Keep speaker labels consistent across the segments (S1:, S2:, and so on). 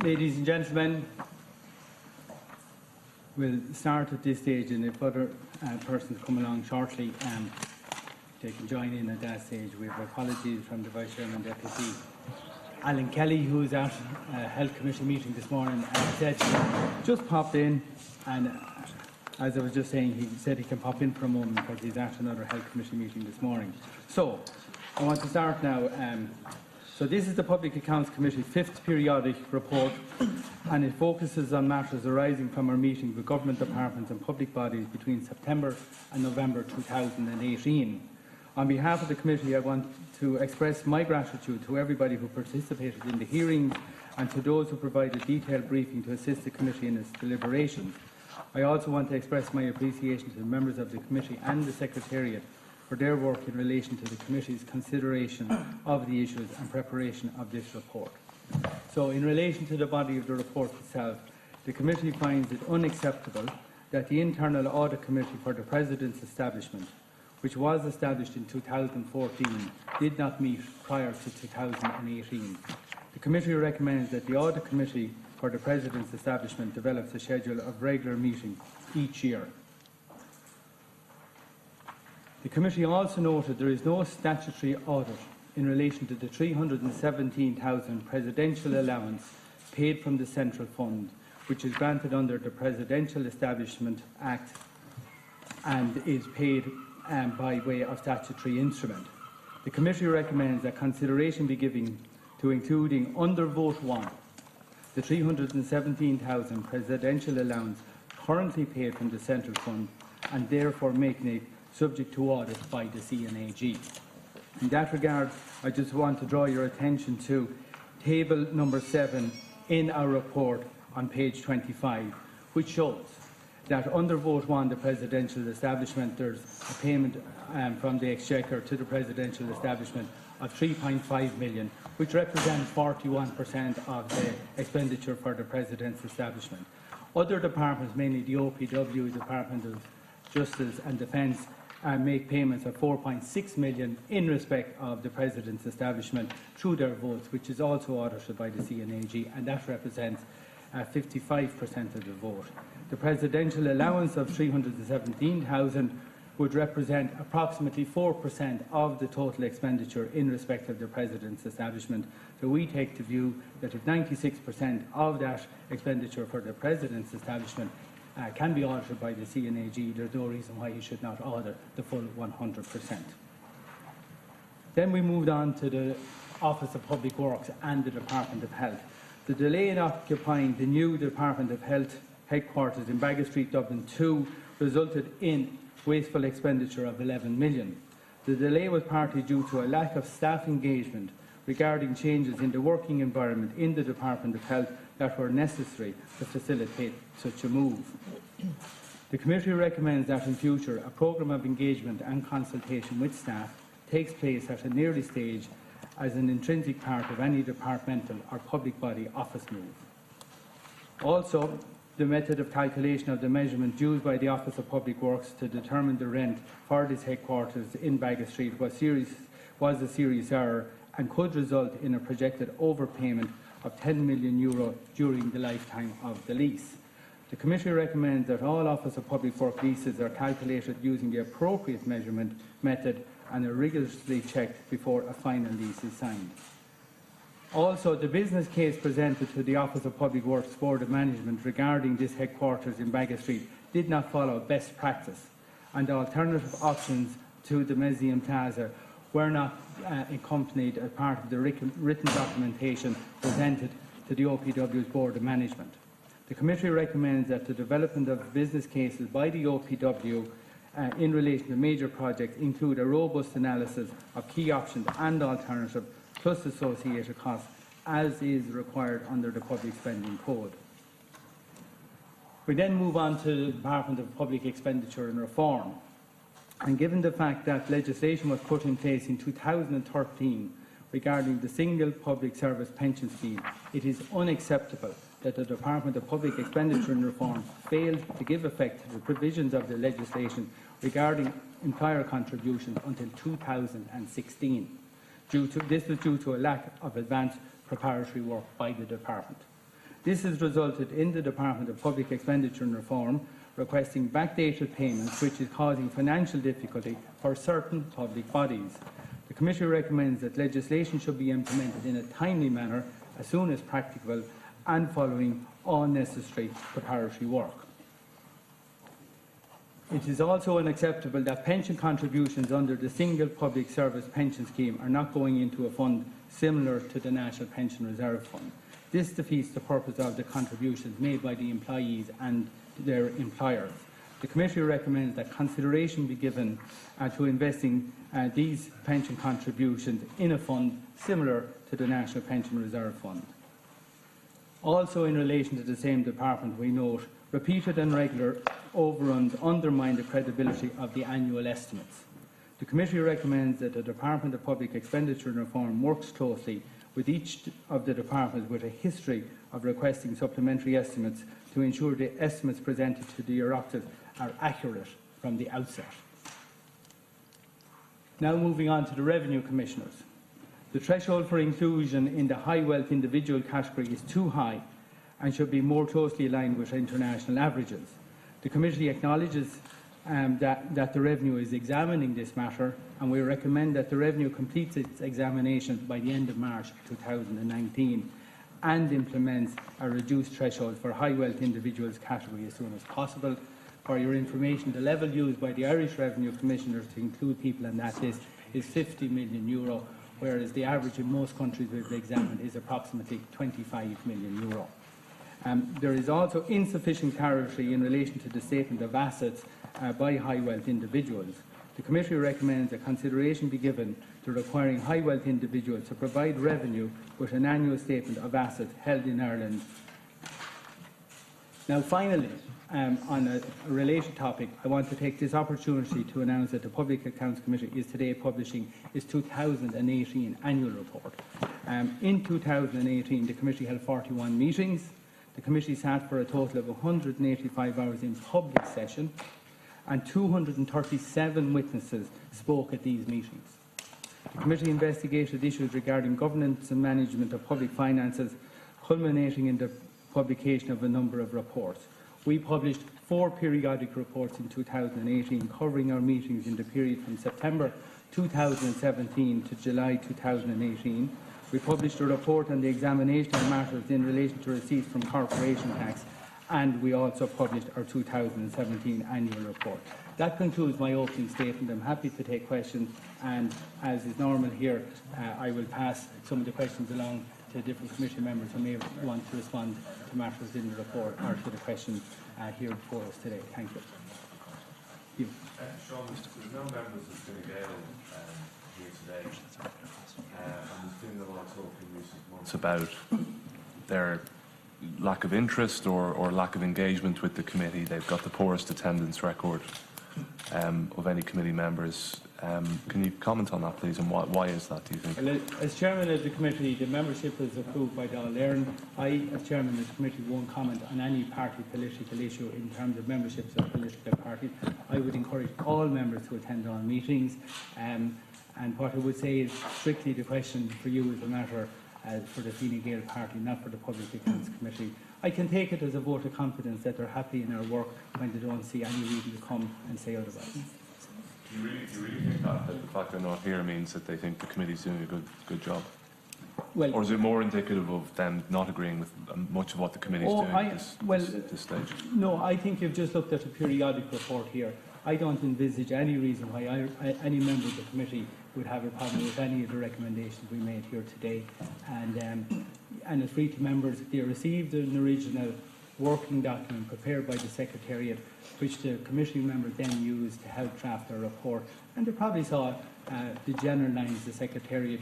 S1: Ladies and gentlemen, we'll start at this stage, and if other persons come along shortly, they can join in at that stage. We have apologies from the Vice Chairman Deputy Alan Kelly, who is at a Health Committee meeting this morning, and said just popped in, and as I was just saying, he said he can pop in for a moment because he's at another Health Committee meeting this morning. So I want to start now. So this is the Public Accounts Committee's 5th periodic report, and it focuses on matters arising from our meetings with government departments and public bodies between September and November 2018. On behalf of the committee, I want to express my gratitude to everybody who participated in the hearings and to those who provided detailed briefing to assist the committee in its deliberations. I also want to express my appreciation to the members of the committee and the Secretariat for their work in relation to the committee's consideration of the issues and preparation of this report. So, in relation to the body of the report itself, the committee finds it unacceptable that the Internal Audit Committee for the President's establishment, which was established in 2014, did not meet prior to 2018. The committee recommends that the Audit Committee for the President's establishment develops a schedule of regular meetings each year. The committee also noted there is no statutory audit in relation to the £317,000 presidential allowance paid from the Central Fund, which is granted under the Presidential Establishment Act and is paid by way of statutory instrument. The committee recommends that consideration be given to including under Vote 1 the £317,000 presidential allowance currently paid from the Central Fund, and therefore making it subject to audit by the CNAG. In that regard, I just want to draw your attention to table number 7 in our report on page 25, which shows that under Vote 1, the presidential establishment, there's a payment from the Exchequer to the presidential establishment of £3.5 million, which represents 41% of the expenditure for the president's establishment. Other departments, mainly the OPW, Department of Justice and Defence, make payments of £4.6 million in respect of the President's establishment through their votes, which is also audited by the CNAG, and that represents 55% of the vote. The presidential allowance of £317,000 would represent approximately 4% of the total expenditure in respect of the President's establishment. So we take the view that if 96% of that expenditure for the President's establishment can be audited by the CNAG, there's no reason why you should not audit the full 100%. Then we moved on to the Office of Public Works and the Department of Health. The delay in occupying the new Department of Health headquarters in Baggot Street, Dublin 2, resulted in wasteful expenditure of £11 million. The delay was partly due to a lack of staff engagement regarding changes in the working environment in the Department of Health that were necessary to facilitate such a move. The committee recommends that in future a programme of engagement and consultation with staff takes place at an early stage as an intrinsic part of any departmental or public body office move. Also, the method of calculation of the measurement used by the Office of Public Works to determine the rent for this headquarters in Baggot Street was a serious error and could result in a projected overpayment of €10 million during the lifetime of the lease. The committee recommends that all Office of Public Works leases are calculated using the appropriate measurement method and are rigorously checked before a final lease is signed. Also, the business case presented to the Office of Public Works Board of Management regarding this headquarters in Baggot Street did not follow best practice, and alternative options to the Museum Plaza were not accompanied as part of the written documentation presented to the OPW's Board of Management. The committee recommends that the development of business cases by the OPW in relation to major projects include a robust analysis of key options and alternatives, plus associated costs, as is required under the Public Spending Code. We then move on to the Department of Public Expenditure and Reform. And given the fact that legislation was put in place in 2013 regarding the single public service pension scheme, it is unacceptable that the Department of Public Expenditure and Reform failed to give effect to the provisions of the legislation regarding employer contributions until 2016. This was due to a lack of advanced preparatory work by the Department. This has resulted in the Department of Public Expenditure and Reform requesting backdated payments, which is causing financial difficulty for certain public bodies. The Committee recommends that legislation should be implemented in a timely manner as soon as practicable and following all necessary preparatory work. It is also unacceptable that pension contributions under the Single Public Service Pension Scheme are not going into a fund similar to the National Pension Reserve Fund. This defeats the purpose of the contributions made by the employees and their employers. The Committee recommends that consideration be given to investing these pension contributions in a fund similar to the National Pension Reserve Fund. Also, in relation to the same department, we note repeated and regular overruns undermine the credibility of the annual estimates. The Committee recommends that the Department of Public Expenditure and Reform works closely with each of the departments with a history of requesting supplementary estimates to ensure the estimates presented to the Oireachtas are accurate from the outset. Now moving on to the Revenue Commissioners. The threshold for inclusion in the high wealth individual category is too high and should be more closely aligned with international averages. The Committee acknowledges that the Revenue is examining this matter, and we recommend that the Revenue completes its examination by the end of March 2019 and implements a reduced threshold for high wealth individuals category as soon as possible. For your information, the level used by the Irish Revenue Commissioners to include people in that list is €50 million, whereas the average in most countries we've examined is approximately €25 million. There is also insufficient clarity in relation to the statement of assets by high wealth individuals. The Committee recommends that consideration be given to requiring high wealth individuals to provide revenue with an annual statement of assets held in Ireland. Now finally, on a related topic, I want to take this opportunity to announce that the Public Accounts Committee is today publishing its 2018 annual report. In 2018, the Committee held 41 meetings. The Committee sat for a total of 185 hours in public session, and 237 witnesses spoke at these meetings. The Committee investigated issues regarding governance and management of public finances, culminating in the publication of a number of reports. We published 4 periodic reports in 2018 covering our meetings in the period from September 2017 to July 2018. We published a report on the examination of matters in relation to receipts from corporation tax, and we also published our 2017 annual report. That concludes my opening statement. I'm happy to take questions, and as is normal here, I will pass some of the questions along to different committee members who may want to respond to matters in the report or to the questions here before us today. Thank you.
S2: Sean, there's no members of Fine Gael here today, and there's been a lot of talk in recent months about their lack of interest or lack of engagement with the committee. They've got the poorest attendance record of any committee members. Can you comment on that, please, and why is that, do you think?
S1: Well, as chairman of the committee, the membership is approved by Dáil Éireann. I, as chairman of the committee, won't comment on any party political issue in terms of memberships of political parties. I would encourage all members to attend all meetings, and what I would say is strictly the question for you is a matter for the Fine Gael party, not for the Public Accounts Committee. I can take it as a vote of confidence that they're happy in our work when they don't see any reason to come and say otherwise.
S2: Do you really think that the fact they're not here means that they think the committee's doing a good job? Well, or is it more indicative of them not agreeing with much of what the committee's doing at this stage? No,
S1: I think you've just looked at a periodic report here. I don't envisage any reason why any member of the committee would have a problem with any of the recommendations we made here today. And as for each members, they received an original working document prepared by the Secretariat, which the committee members then used to help draft their report. And they probably saw the general lines the Secretariat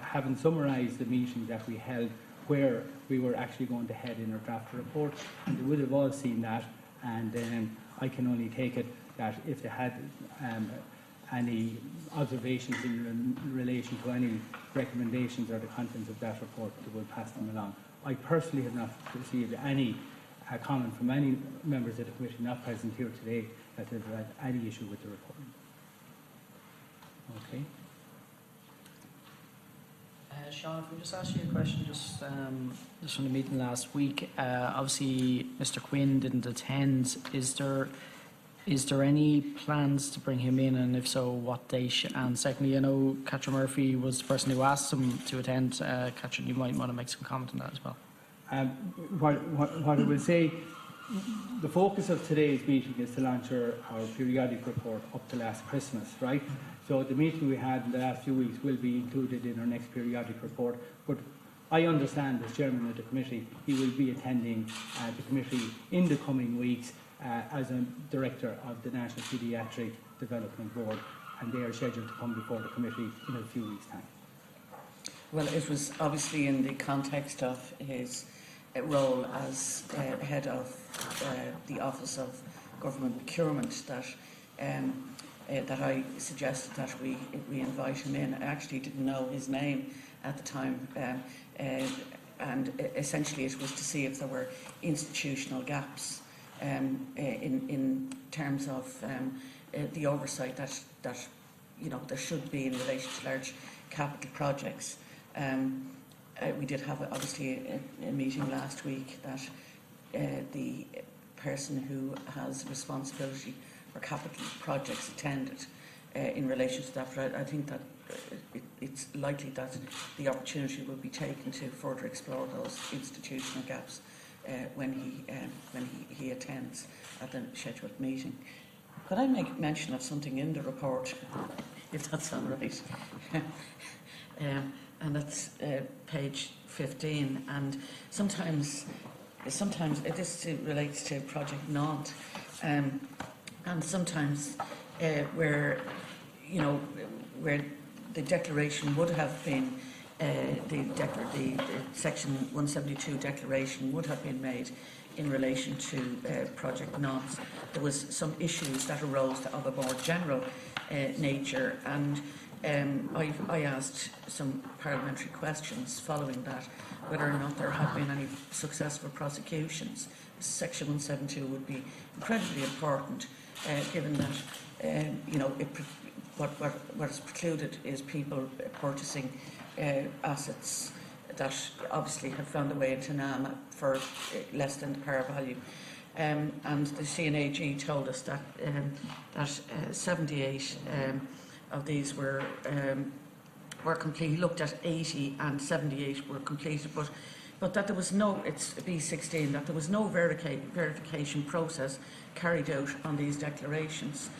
S1: having summarised the meeting that we held where we were actually going to head in our draft report. And they would have all seen that, and I can only take it that if they had any observations in relation to any recommendations or the contents of that report, they will pass them along. I personally have not received any comment from any members of the committee not present here today that they've had any issue with the report. Okay.
S3: Seán, if we just ask you a question just from the meeting last week. Obviously, Mr. Quinn didn't attend. Is there any plans to bring him in, and if so, what date? And secondly, I know Catherine Murphy was the person who asked him to attend. Catherine, you might want to make some comment on that as well.
S1: What I will say, the focus of today's meeting is to launch our periodic report up to last Christmas, right? So the meeting we had in the last few weeks will be included in our next periodic report. But I understand, as chairman of the committee, he will be attending the committee in the coming weeks as a director of the National Paediatric Development Board, and they are scheduled to come before the committee in a few weeks' time.
S4: Well, it was obviously in the context of his role as head of the Office of Government Procurement that I suggested that we invite him in. I actually didn't know his name at the time, and essentially it was to see if there were institutional gaps in terms of the oversight that there should be in relation to large capital projects. We did have obviously a meeting last week that the person who has responsibility for capital projects attended in relation to that. But I think that it's likely that the opportunity will be taken to further explore those institutional gaps when he attends at the scheduled meeting. Could I make mention of something in the report, if that's all right? And that's page 15. And sometimes this relates to Project Nantes, and sometimes where the declaration would have been the Section 172 declaration would have been made in relation to Project Nantes. There was some issues that arose of a more general nature, and I asked some parliamentary questions following that, whether or not there had been any successful prosecutions. Section 172 would be incredibly important, given that what is precluded is people purchasing assets that obviously have found their way into NAMA for less than the par value. And the CNAG told us that 78 of these were complete. He looked at 80 and 78 were completed, but that there was no, it's B16, that there was no verification process carried out on these declarations.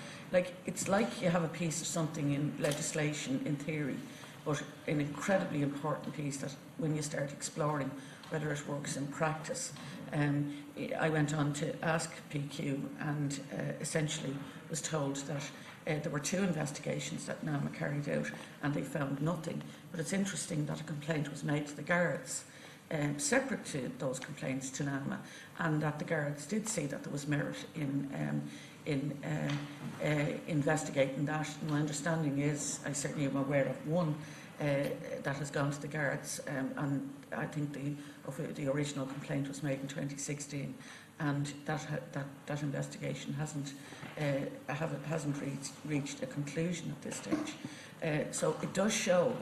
S4: It's like you have a piece of something in legislation in theory, but an incredibly important piece that when you start exploring whether it works in practice. I went on to ask PQ and essentially was told that there were 2 investigations that NAMA carried out and they found nothing. But it's interesting that a complaint was made to the guards separate to those complaints to NAMA, and that the guards did see that there was merit in investigating that. And my understanding is, I certainly am aware of one that has gone to the guards, and I think the original complaint was made in 2016, and that investigation hasn't reached a conclusion at this stage. So it does show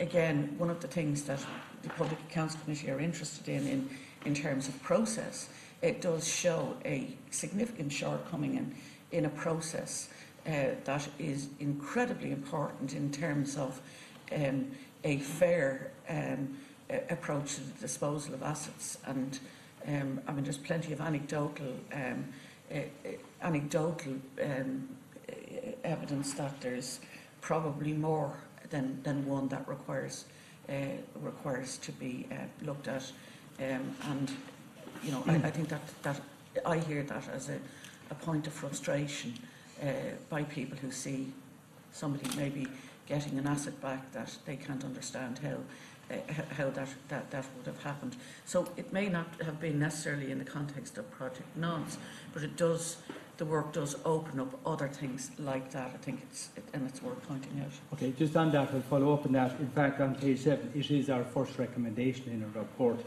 S4: again, one of the things that the Public Accounts Committee are interested in terms of process. It does show a significant shortcoming in a process that is incredibly important in terms of a fair approach to the disposal of assets. And there's plenty of anecdotal evidence that there's probably more than one that requires to be looked at. I think that I hear that as a point of frustration by people who see somebody maybe getting an asset back that they can't understand how that would have happened. So it may not have been necessarily in the context of Project Nantes, but the work does open up other things like that. I think it's worth pointing out.
S1: Okay, just on that, I'll follow up on that. In fact, on page 7, it is our first recommendation in our report,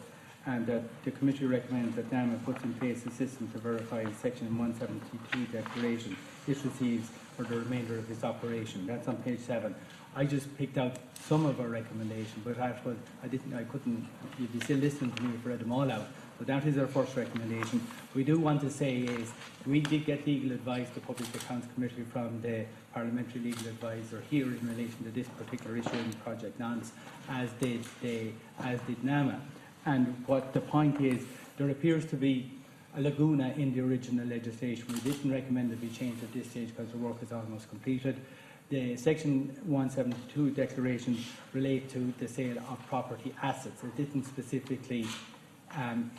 S1: and the committee recommends that NAMA puts in place a system to verify the Section 172 declaration it receives for the remainder of its operation. That's on page 7. I just picked out some of our recommendations, but I couldn't, you'd be still listening to me if I read them all out. But that is our first recommendation. We do want to say is, we did get legal advice, the Public Accounts Committee, from the Parliamentary Legal Advisor here in relation to this particular issue in Project Nance, as did NAMA. And what the point is, there appears to be a lacuna in the original legislation. We didn't recommend it be changed at this stage because the work is almost completed. The Section 172 declarations relate to the sale of property assets. It didn't specifically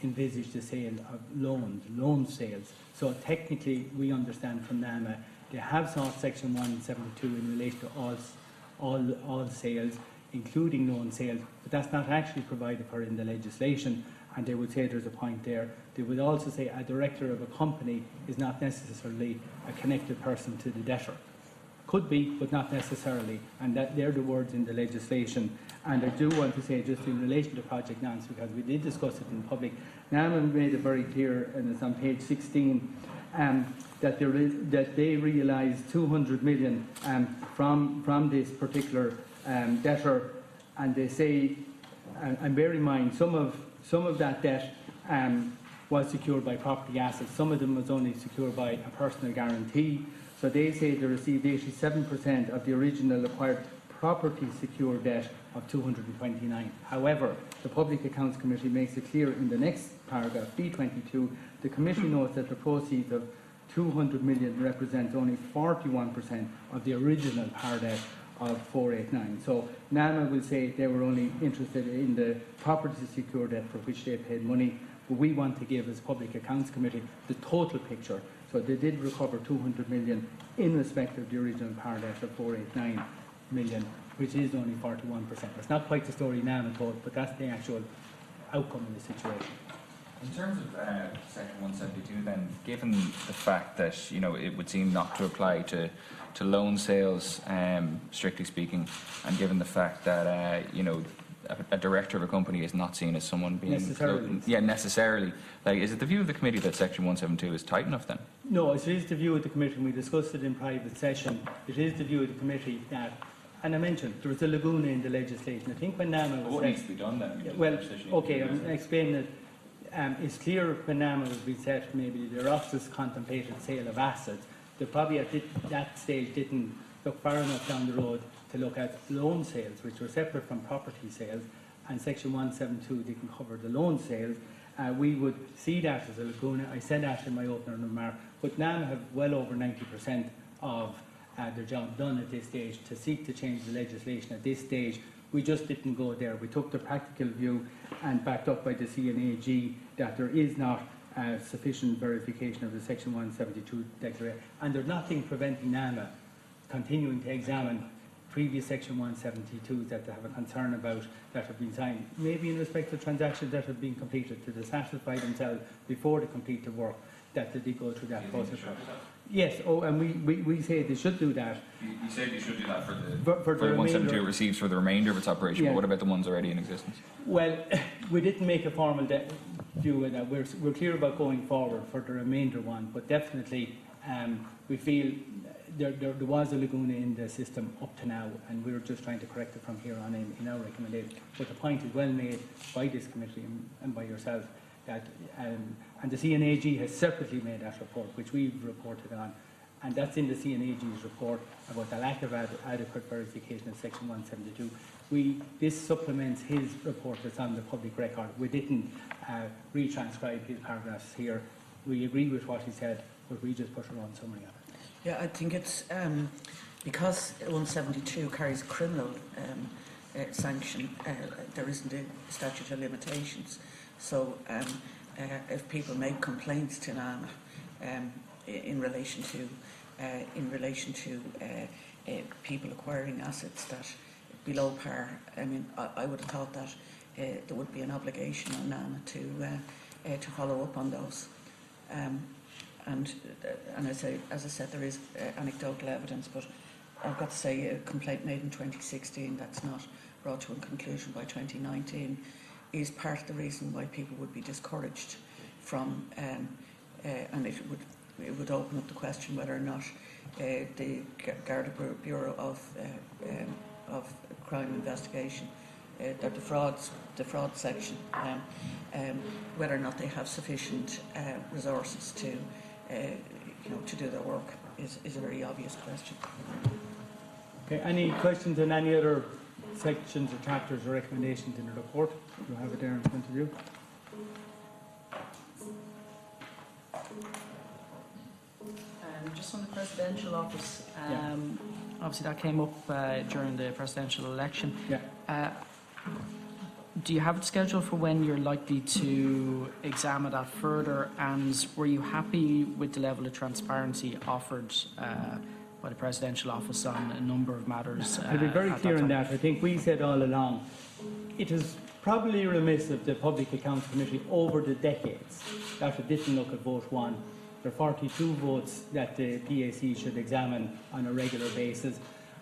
S1: envisage the sale of loan sales. So technically, we understand from NAMA, they have sought Section 172 in relation to all sales, including loan sales, but that's not actually provided for in the legislation, and they would say there's a point there. They would also say a director of a company is not necessarily a connected person to the debtor. Could be, but not necessarily, and that they're the words in the legislation. And I do want to say, just in relation to Project Nance, because we did discuss it in public, NAMA made it very clear, and it's on page 16, that they realised 200 million from this particular debtor, and they say, and bear in mind, some of that debt was secured by property assets, some of them was only secured by a personal guarantee. So they say they received 87% of the original acquired property secured debt of 229. However, the Public Accounts Committee makes it clear in the next paragraph, B22, the Committee notes that the proceeds of 200 million represent only 41% of the original par debt of 489. So NAMA will say they were only interested in the property secured debt for which they paid money, but we want to give, as Public Accounts Committee, the total picture. So they did recover 200 million in respect of the original par debt of 489 million, which is only 41%. It's not quite the story NAMA told, but that's the actual outcome of the situation.
S5: In terms of Section 172 then, given the fact that, you know, it would seem not to apply to loan sales, strictly speaking, and given the fact that, you know, a director of a company is not seen as someone being... necessarily. Like, is it the view of the committee that Section 172 is tight enough then?
S1: No, it is the view of the committee, and we discussed it in private session. It is the view of the committee that, and I mentioned, there was a lacuna in the legislation. I think when NAMA was...
S5: What needs to be done then?
S1: Well, okay, I'm explaining it. It's clear when NAMA was reset, maybe the Oireachtas contemplated sale of assets. They probably at that stage didn't look far enough down the road to look at loan sales, which were separate from property sales, and Section 172 didn't cover the loan sales. We would see that as a lacuna. I said that in my opening remark, but NAMA have well over 90% of their job done at this stage to seek to change the legislation at this stage. We just didn't go there. We took the practical view, and backed up by the CNAG, that there is not sufficient verification of the Section 172 declaration, and there's nothing preventing NAMA continuing to examine previous Section 172s that they have a concern about that have been signed, maybe in respect to transactions that have been completed, to satisfy themselves before they complete the work, that they did go through that process. Yes, and we say they should do that.
S5: You say they should do that for the 172 it receives for the remainder of its operation, but what about the ones already in existence?
S1: Well, we didn't make a formal view of that. We're clear about going forward for the remainder one, but definitely we feel there was a lacuna in the system up to now, and we're just trying to correct it from here on in our recommendation. But the point is well made by this committee and by yourself, that and the CNAG has separately made that report, which we've reported on, and that's in the CNAG's report about the lack of adequate verification of Section 172. This supplements his report that's on the public record. We didn't retranscribe his paragraphs here. We agree with what he said, but we just put our own summary on it.
S4: Yeah, I think it's because 172 carries criminal sanction, there isn't a statute of limitations. So if people make complaints to NAMA in relation to people acquiring assets that below par, I mean, I would have thought that there would be an obligation on NAMA to follow up on those. And as I said, there is anecdotal evidence, but I've got to say a complaint made in 2016 that's not brought to a conclusion by 2019 is part of the reason why people would be discouraged from, and it would open up the question whether or not the Garda Bureau of of crime investigation, the fraud section, whether or not they have sufficient resources to, to do their work is a very obvious question.
S1: Okay, any questions on any other sections or chapters or recommendations in the report? You have it there in front of you.
S3: Just on the presidential office, obviously that came up during the presidential election.
S1: Yeah.
S3: Do you have a schedule for when you're likely to examine that further, and were you happy with the level of transparency offered by the presidential office on a number of matters?
S1: I'll be very clear on that. I think we said all along, it is probably remiss of the Public Accounts Committee over the decades that it didn't look at vote 1. There are 42 votes that the PAC should examine on a regular basis.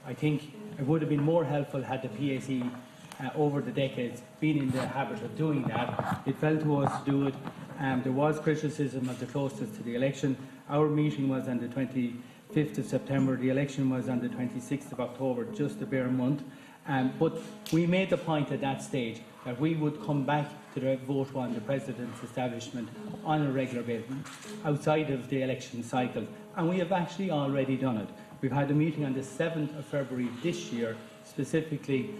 S1: I think it would have been more helpful had the PAC over the decades been in the habit of doing that. It fell to us to do it. There was criticism of the closest to the election. Our meeting was on the 25th of September. The election was on the 26th of October, just a bare month. But we made the point at that stage that we would come back to the vote on the President's establishment on a regular basis, outside of the election cycle. And we have actually already done it. We've had a meeting on the 7th of February this year, specifically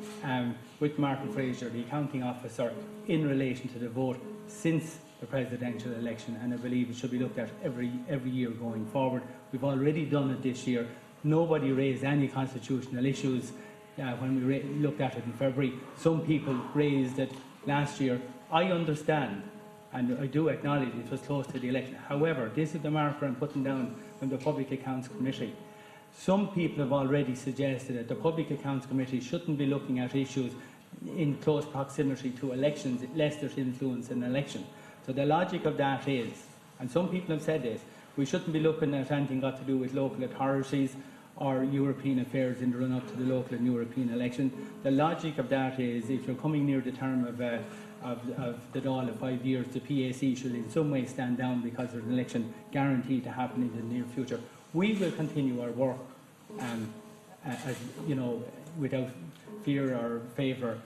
S1: with Mark MacSharry, the accounting officer, in relation to the vote since the presidential election, and I believe it should be looked at every year going forward. We've already done it this year. Nobody raised any constitutional issues when we looked at it in February. Some people raised it last year. I understand, and I do acknowledge it was close to the election. However, this is the marker I'm putting down from the Public Accounts Committee. Some people have already suggested that the Public Accounts Committee shouldn't be looking at issues in close proximity to elections, lest there's influence in an election. So the logic of that is, and some people have said this, we shouldn't be looking at anything got to do with local authorities or European affairs in the run-up to the local and European election. The logic of that is, if you're coming near the term of the Dáil of 5 years, the PAC should in some way stand down because there's an election guaranteed to happen in the near future. We will continue our work, as you know, without fear or favour,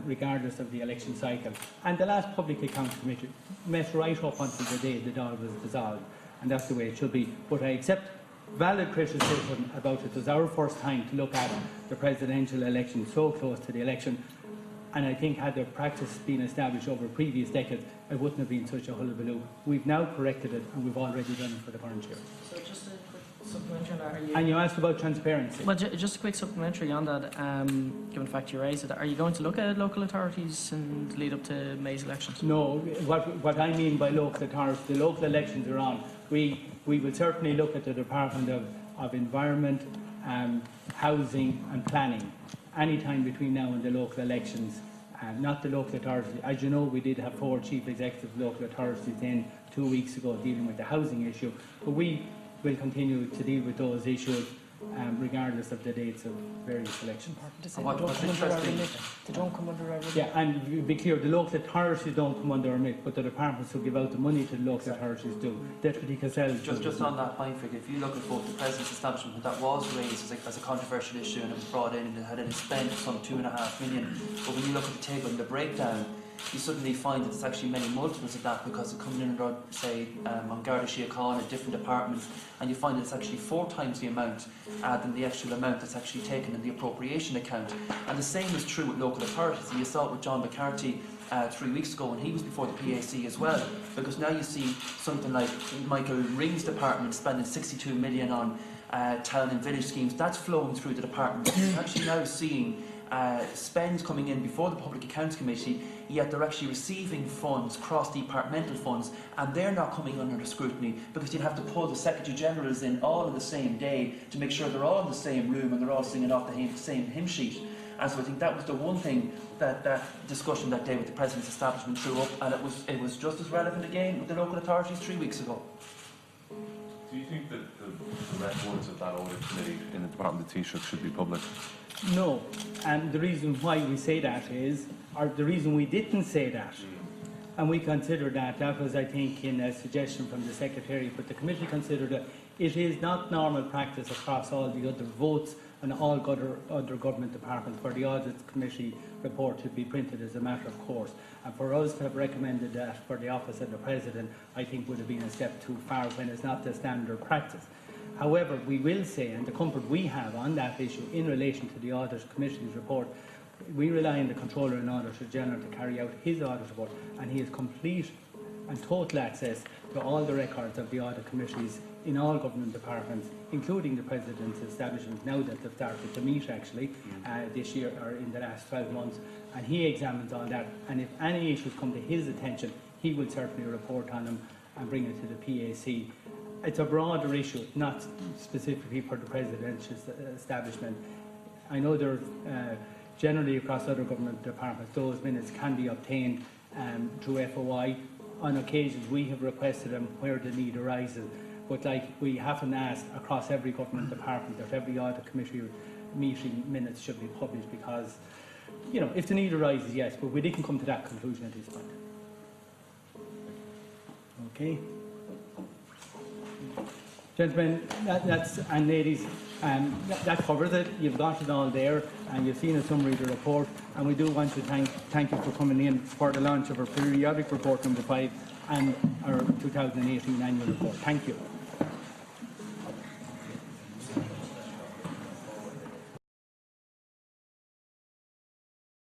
S1: regardless of the election cycle. And the last Public Accounts Committee met right up until the day the Dáil was dissolved, and that's the way it should be. But I accept valid criticism about it. It was our first time to look at the presidential election so close to the election, and I think had the practice been established over previous decades, it wouldn't have been such a hullabaloo. We've now corrected it, and we've already done it for the current year.
S3: So just a quick supplementary on that.
S1: And you asked about transparency.
S3: Well, just a quick supplementary on that, given the fact you raised it. Are you going to look at local authorities in the lead up to May's elections?
S1: No, what I mean by local authorities, the local elections are on. We will certainly look at the Department of Environment, Housing and Planning any time between now and the local elections, not the local authorities. As you know, we did have 4 chief executives of local authorities in 2 weeks ago dealing with the housing issue, but we will continue to deal with those issues regardless of the dates of various elections.
S4: They don't come under our remit.
S1: Yeah, and be clear, the local authorities don't come under our remit, but the departments who give out the money to the local authorities do. Deputy Cassells.
S6: Just on that point, figure, if you look at both the President's establishment, that was raised as a controversial issue and it was brought in and it had a spend of some $2.5 million. But when you look at the table and the breakdown, you suddenly find that there's actually many multiples of that because it comes in under, say, on Garda Síochána, in different departments, and you find it's actually 4 times the amount than the actual amount that's actually taken in the appropriation account. And the same is true with local authorities. And you saw it with John McCarthy 3 weeks ago when he was before the PAC as well, because now you see something like Michael Ring's department spending 62 million on town and village schemes. That's flowing through the department. You're actually now seeing spends coming in before the Public Accounts Committee, yet they're actually receiving funds, cross-departmental funds, and they're not coming under the scrutiny because you'd have to pull the Secretary-Generals in all on the same day to make sure they're all in the same room and they're all singing off the same hymn sheet. And so I think that was the one thing that discussion that day with the President's establishment threw up, and it was just as relevant again with the local authorities 3 weeks ago.
S2: Do you think that the records of that audit committee in the Department of Taoiseach should be public?
S1: No, and the reason why we say that is, or the reason we didn't say that, and we considered that was, I think, in a suggestion from the Secretary, but the committee considered that it is not normal practice across all the other votes and all other government departments for the Audit Committee report to be printed as a matter of course. And for us to have recommended that for the Office of the President, I think would have been a step too far when it's not the standard practice. However, we will say, and the comfort we have on that issue in relation to the Audit Committee's report, we rely on the Controller and Auditor General to carry out his audit report, and he has complete and total access to all the records of the audit committees in all government departments, including the President's establishment, now that they've started to meet actually this year or in the last 12 months, and he examines all that, and if any issues come to his attention, he will certainly report on them and bring it to the PAC. It's a broader issue, not specifically for the President's establishment. I know there generally across other government departments, those minutes can be obtained through FOI. On occasions we have requested them where the need arises, but like we haven't asked across every government department that every audit committee meeting minutes should be published, because, you know, if the need arises, yes, but we didn't come to that conclusion at this point. Okay. Gentlemen, and ladies, that covers it. You've got it all there, and you've seen a summary of the report. And we do want to thank you for coming in for the launch of our periodic report number 5 and our 2018 annual report. Thank you.